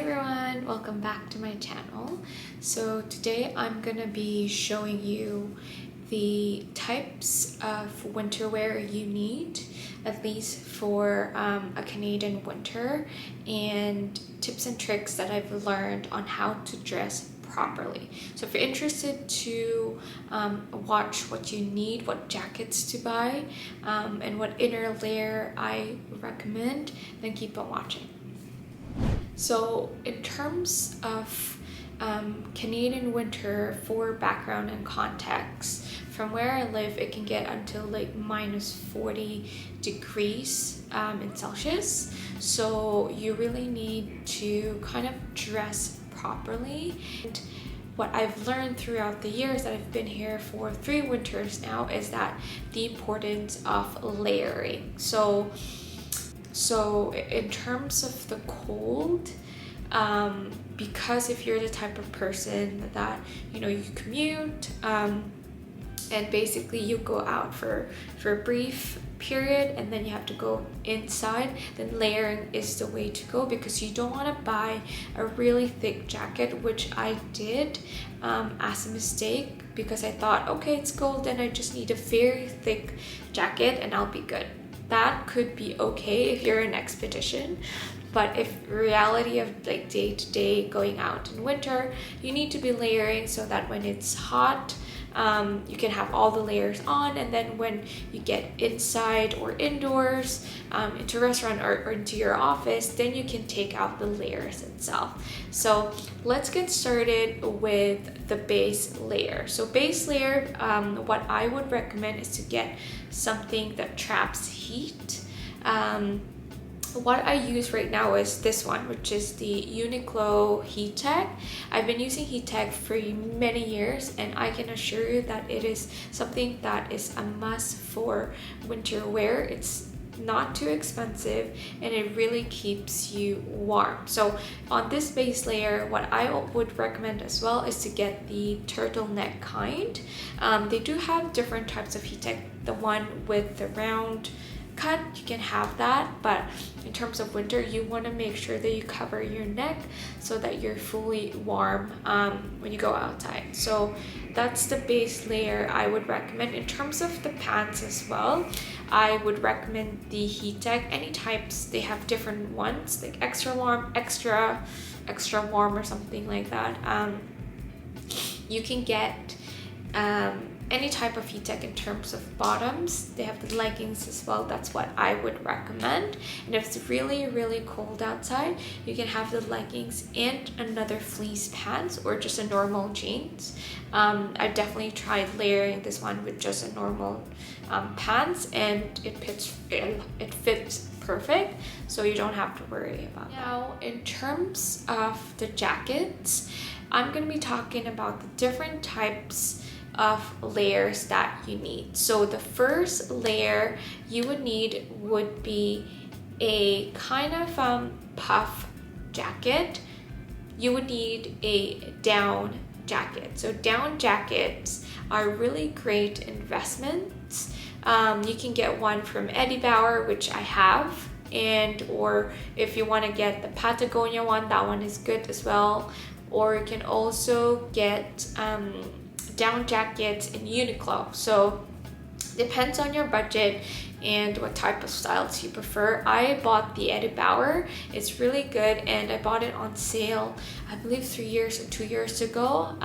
everyone, welcome back to my channel. So today I'm gonna be showing you the types of winter wear you need, at least for a Canadian winter, and tips and tricks that I've learned on how to dress properly. So if you're interested to watch what you need, what jackets to buy, and what inner layer I recommend, then keep on watching. So in terms of Canadian winter, for background and context, from where I live it can get until like minus 40 degrees in Celsius, so you really need to kind of dress properly. And what I've learned throughout the years that I've been here for 3 winters now is that the importance of layering. So in terms of the cold, because if you're the type of person that, you commute, and basically you go out for a brief period and then you have to go inside, then layering is the way to go, because you don't want to buy a really thick jacket, which I did as a mistake, because I thought, okay, it's cold and I just need a very thick jacket and I'll be good. That could be okay if you're an expedition, but if reality of like day-to-day going out in winter, you need to be layering so that when it's hot, you can have all the layers on, and then when you get inside or indoors, into a restaurant or into your office, then you can take out the layers itself. So let's get started with the base layer. So base layer, what I would recommend is to get something that traps heat. What I use right now is this one, which is the Uniqlo Heattech. I've been using Heattech for many years, and I can assure you that it is something that is a must for winter wear. It's not too expensive and it really keeps you warm. So on this base layer, what I would recommend as well is to get the turtleneck kind. They do have different types of Heattech. The one with the round cut, you can have that, but in terms of winter, you want to make sure that you cover your neck so that you're fully warm when you go outside. So that's the base layer I would recommend. In terms of the pants as well, I would recommend the Heattech. Any types, they have different ones, like extra warm, extra warm, or something like that. You can get any type of Heattech in terms of bottoms. They have the leggings as well. That's what I would recommend. And if it's really, really cold outside, you can have the leggings and another fleece pants, or just a normal jeans. I've definitely tried layering this one with just a normal pants, and it fits perfect, so you don't have to worry about that. Now, in terms of the jackets, I'm going to be talking about the different types of layers that you need. So the first layer you would need would be a kind of puff jacket. You would need a down jacket. So down jackets are really great investments. You can get one from Eddie Bauer, which I have, or if you want to get the Patagonia one, that one is good as well. Or you can also get down jackets in Uniqlo. So depends on your budget and what type of styles you prefer. I bought the Eddie Bauer. It's really good, and I bought it on sale, I believe 3 years or 2 years ago.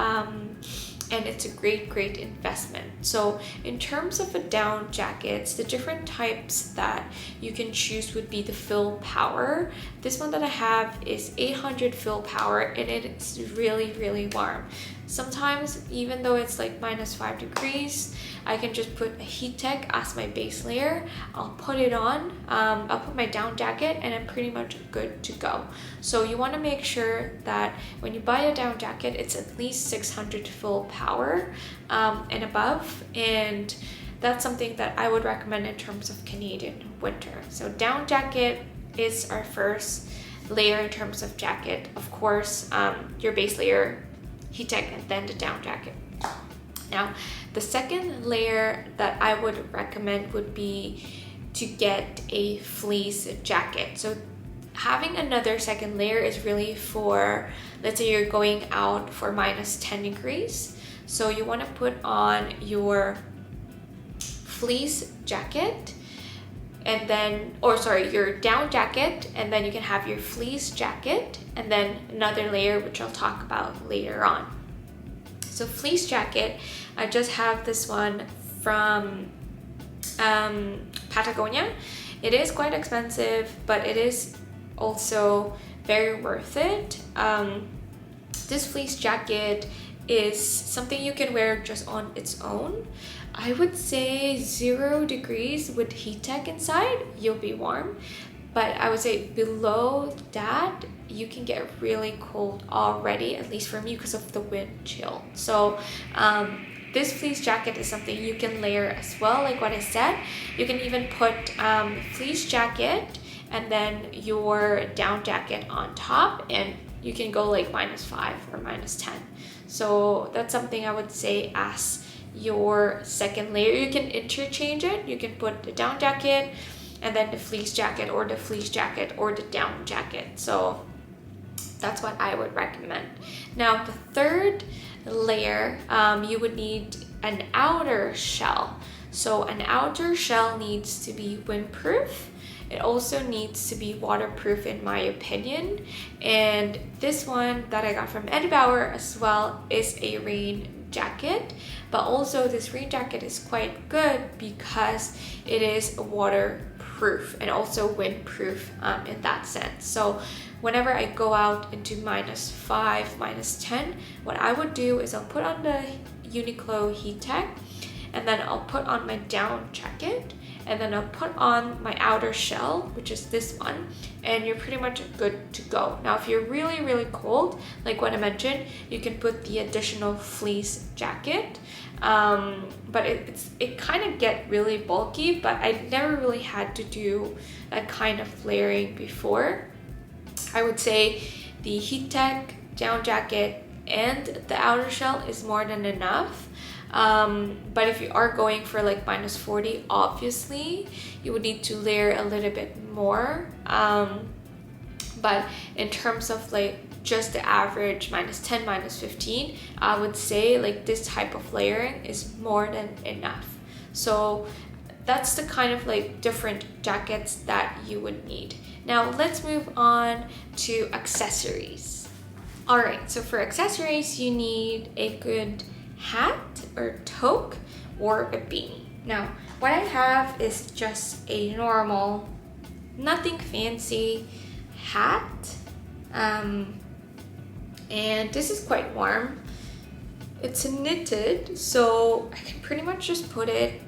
And it's a great investment. So in terms of the down jackets, the different types that you can choose would be the Fill Power. This one that I have is 800 Fill Power, and it's really warm. Sometimes, even though it's like minus 5 degrees, I can just put a Heattech as my base layer. I'll put it on, I'll put my down jacket, and I'm pretty much good to go. So you want to make sure that when you buy a down jacket, it's at least 600 Fill Power and above, and that's something that I would recommend in terms of Canadian winter. So down jacket is our first layer in terms of jacket. Of course, your base layer, Heattech, and then the down jacket. Now, the second layer that I would recommend would be to get a fleece jacket. So having another second layer is really for, let's say you're going out for minus 10 degrees. So you want to put on your fleece jacket and then, or sorry, your down jacket, and then you can have your fleece jacket and then another layer, which I'll talk about later on. So fleece jacket, I just have this one from Patagonia. It is quite expensive, but it is also very worth it. This fleece jacket is something you can wear just on its own. I would say 0 degrees with heat tech inside, you'll be warm. But I would say below that, you can get really cold already, at least for me, because of the wind chill. So this fleece jacket is something you can layer as well, like what I said. You can even put fleece jacket and then your down jacket on top, and you can go like -5 or -10. So that's something I would say as your second layer. You can interchange it. You can put the down jacket and then the fleece jacket, or the fleece jacket or the down jacket. So that's what I would recommend. Now the third layer, you would need an outer shell. So an outer shell needs to be windproof. It also needs to be waterproof in my opinion. And this one that I got from Edelbauer as well is a rain jacket. But also this rain jacket is quite good because it is waterproof and also windproof in that sense. So whenever I go out into -5, -10, what I would do is I'll put on the Uniqlo heat tech, and then I'll put on my down jacket, and then I'll put on my outer shell, which is this one, and you're pretty much good to go. Now, if you're really, really cold, like what I mentioned, you can put the additional fleece jacket, but it kind of get really bulky, but I never really had to do that kind of layering before. I would say the heat tech, down jacket, and the outer shell is more than enough. But if you are going for like -40, obviously you would need to layer a little bit more. But in terms of like just the average -10, -15, I would say like this type of layering is more than enough. So that's the kind of like different jackets that you would need. Now let's move on to accessories. All right, so for accessories, you need a good hat or toque or a beanie. Now, what I have is just a normal, nothing fancy hat. And this is quite warm. It's knitted, so I can pretty much just put it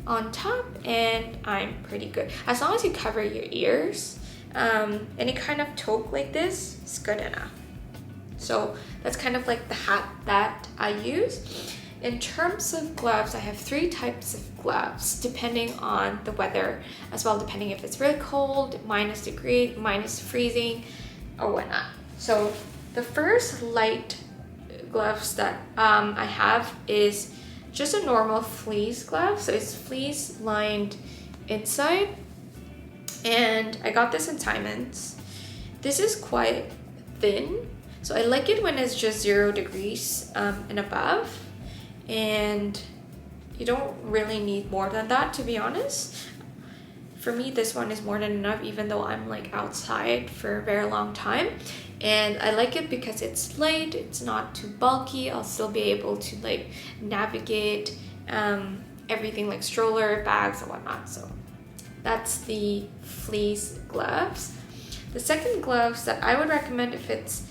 on top and I'm pretty good. As long as you cover your ears, any kind of toque like this is good enough. So that's kind of like the hat that I use. In terms of gloves, I have 3 types of gloves depending on the weather as well, depending if it's really cold, -degree, -freezing, or whatnot. So the first light gloves that I have is just a normal fleece glove. So it's fleece lined inside, and I got this in Simon's. This is quite thin, so I like it when it's just 0 degrees and above, and you don't really need more than that, to be honest. For me, this one is more than enough, even though I'm like outside for a very long time. And I like it because it's light, it's not too bulky. I'll still be able to like navigate everything like stroller, bags, and whatnot. So that's the fleece gloves. The second gloves that I would recommend if it's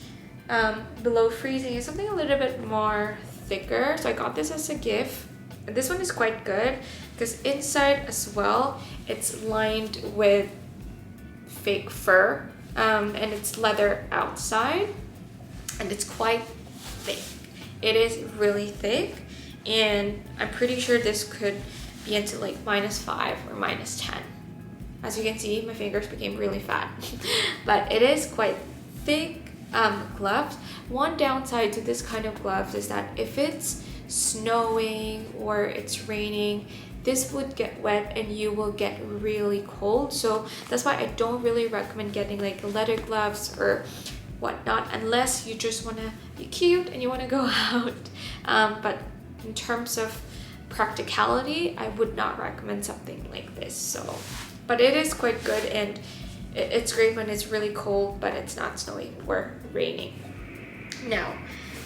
below freezing is something a little bit more thicker. So I got this as a gift. And this one is quite good because inside as well, it's lined with fake fur, and it's leather outside, and it's quite thick. It is really thick, and I'm pretty sure this could be into like -5 or -10. As you can see, my fingers became really fat, but it is quite thick gloves. One downside to this kind of gloves is that if it's snowing or it's raining, this would get wet and you will get really cold. So that's why I don't really recommend getting like leather gloves or whatnot unless you just want to be cute and you want to go out. But in terms of practicality, I would not recommend something like this. So, but it is quite good, and it's great when it's really cold but it's not snowing or raining. Now,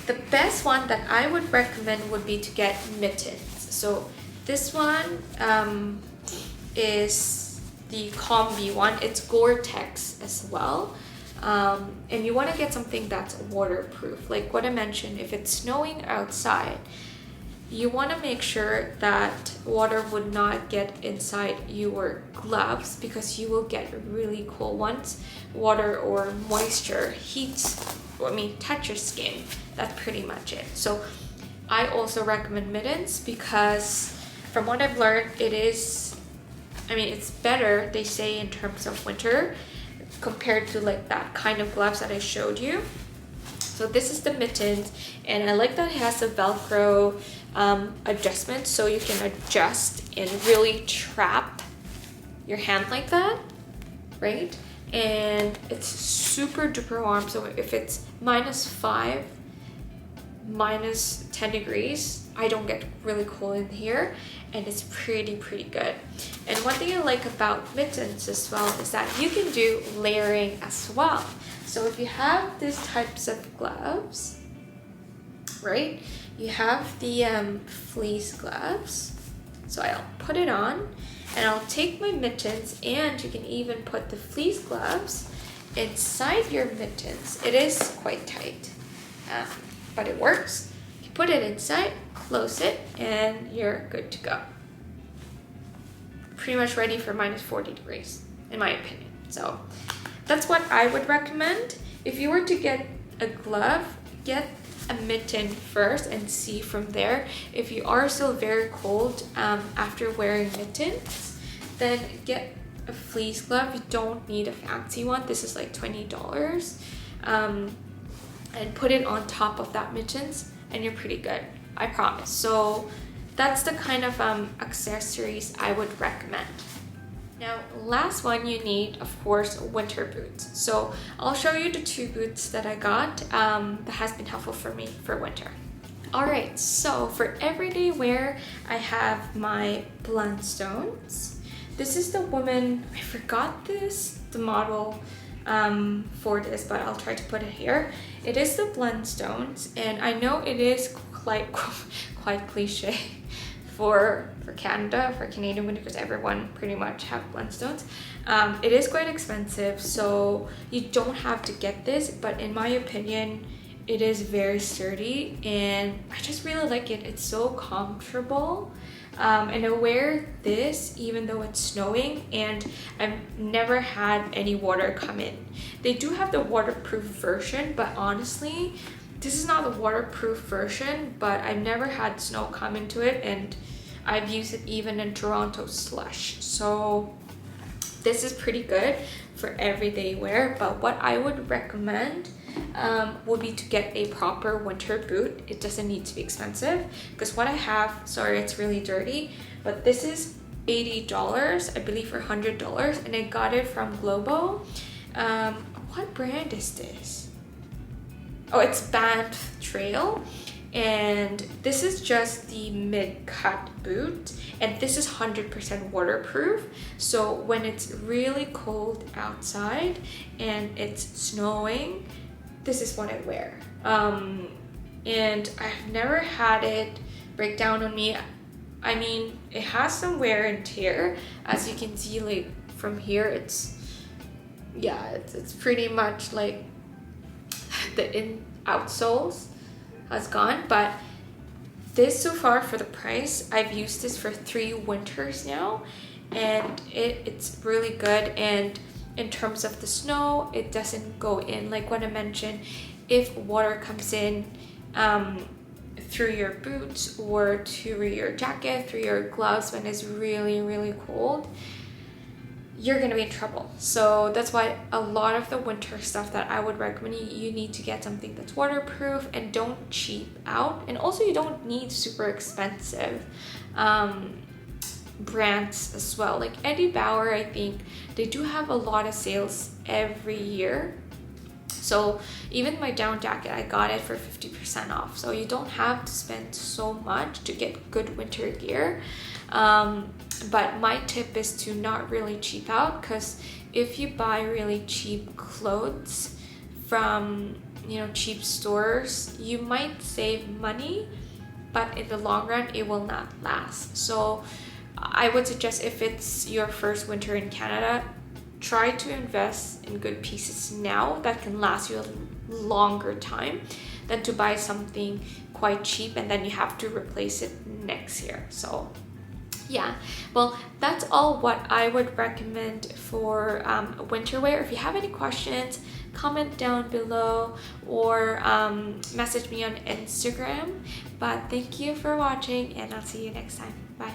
the best one that I would recommend would be to get mittens. So this one is the Combi one. It's Gore-Tex as well. And you want to get something that's waterproof. Like what I mentioned, if it's snowing outside, you want to make sure that water would not get inside your gloves because you will get really cold once water or moisture touch your skin. That's pretty much it. So I also recommend mittens because from what I've learned, it's better, they say, in terms of winter compared to like that kind of gloves that I showed you. So this is the mittens, and I like that it has a Velcro adjustment, so you can adjust and really trap your hand like that, right? And it's super duper warm, so if it's -5, -10 degrees, I don't get really cold in here, and it's pretty good. And one thing I like about mittens as well is that you can do layering as well. So if you have these types of gloves, right, you have the fleece gloves, so I'll put it on and I'll take my mittens, and you can even put the fleece gloves inside your mittens. It is quite tight, but it works. You put it inside, close it, and you're good to go. Pretty much ready for -40 degrees, in my opinion. So that's what I would recommend. If you were to get a glove, get a mitten first and see from there. If you are still very cold after wearing mittens, then get a fleece glove. You don't need a fancy one. This is like $20. And put it on top of that mittens and you're pretty good, I promise. So that's the kind of accessories I would recommend. Now, last one, you need, of course, winter boots. So I'll show you the 2 boots that I got that has been helpful for me for winter. All right, so for everyday wear, I have my Blundstones. This is the woman, I forgot the model for this, but I'll try to put it here. It is the Blundstones, and I know it is quite cliche for Canada, for Canadian winter, because everyone pretty much have Blundstones. It is quite expensive, so you don't have to get this, but in my opinion, it is very sturdy, and I just really like it. It's so comfortable. And I wear this even though it's snowing, and I've never had any water come in. They do have the waterproof version, but honestly, this is not the waterproof version, but I've never had snow come into it, and I've used it even in Toronto slush. So this is pretty good for everyday wear, but what I would recommend would be to get a proper winter boot. It doesn't need to be expensive, because what I have, sorry, it's really dirty, but this is $80, I believe, for $100, and I got it from Globo. What brand is this? Oh, it's Banff Trail, and this is just the mid-cut boot, and this is 100% waterproof. So when it's really cold outside and it's snowing, this is what I wear. And I've never had it break down on me. I mean, it has some wear and tear. As you can see, like from here, it's pretty much like the outsoles has gone, but this, so far for the price, I've used this for 3 winters now, and it's really good. And in terms of the snow, it doesn't go in, like what I mentioned. If water comes in through your boots or through your jacket, through your gloves when it's really cold, you're gonna be in trouble. So that's why a lot of the winter stuff that I would recommend, you need to get something that's waterproof and don't cheap out. And also, you don't need super expensive brands as well. Like Eddie Bauer, I think they do have a lot of sales every year. So even my down jacket, I got it for 50% off. So you don't have to spend so much to get good winter gear. But my tip is to not really cheap out, because if you buy really cheap clothes from, you know, cheap stores, you might save money, but in the long run, it will not last. So I would suggest, if it's your first winter in Canada, try to invest in good pieces now that can last you a longer time than to buy something quite cheap and then you have to replace it next year. So yeah, well, that's all what I would recommend for winter wear. If you have any questions, comment down below or message me on Instagram. But thank you for watching, and I'll see you next time. Bye.